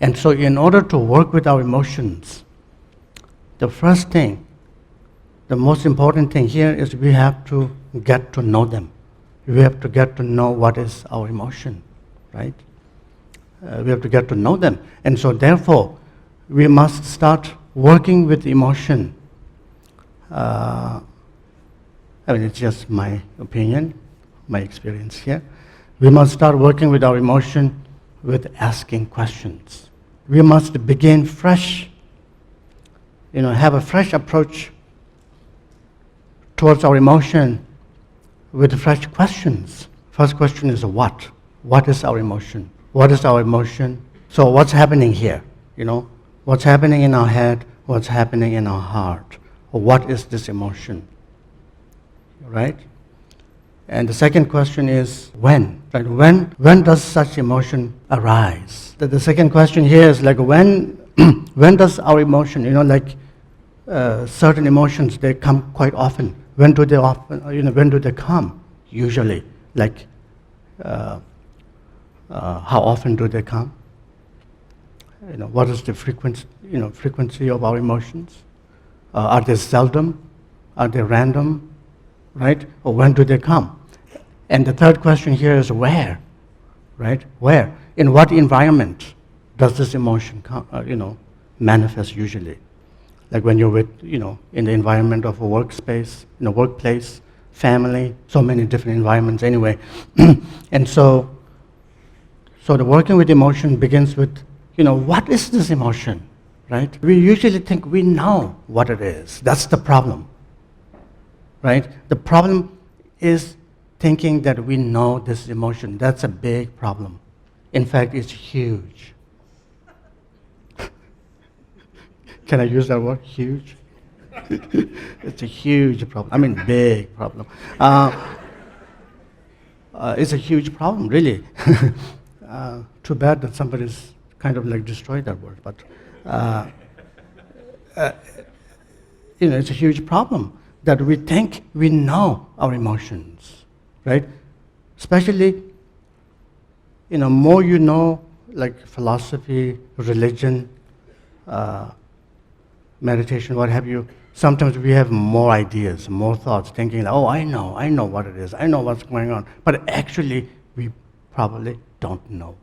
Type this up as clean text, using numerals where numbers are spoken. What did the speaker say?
And so in order to work with our emotions, the first thing, the most important thing here is we have to get to know them. We have to get to know what is our emotion, right? We have to get to know them. And so therefore, we must start working with emotion. I mean, it's just my opinion, my experience here. We must start working with our emotion with asking questions. We must begin fresh, have a fresh approach towards our emotion with fresh questions. First question is what? What is our emotion? What is our emotion? So what's happening here? What's happening in our head? What's happening in our heart? What is this emotion? Right? And the second question is when? Right? When does such emotion arise? The second question here is like when does our emotion, certain emotions, they come quite often. When do they come? Usually, how often do they come? What is the frequency of our emotions? Are they seldom? Are they random? Right? Or when do they come? And the third question here is where? Right? Where? In what environment does this emotion manifest usually? Like when you're in the environment of a workspace, in a workplace, family, so many different environments anyway. And so the working with emotion begins with, what is this emotion, right? We usually think we know what it is. That's the problem, right? The problem is thinking that we know this emotion. That's a big problem. In fact, it's huge. Can I use that word, huge? It's a huge problem. I mean, big problem. It's a huge problem, really. Too bad that somebody's kind of destroyed that word, but it's a huge problem that we think we know our emotions, right? Especially, more you know, like philosophy, religion, meditation, what have you, sometimes we have more ideas, more thoughts, thinking, I know what it is, I know what's going on. But actually, we probably don't know.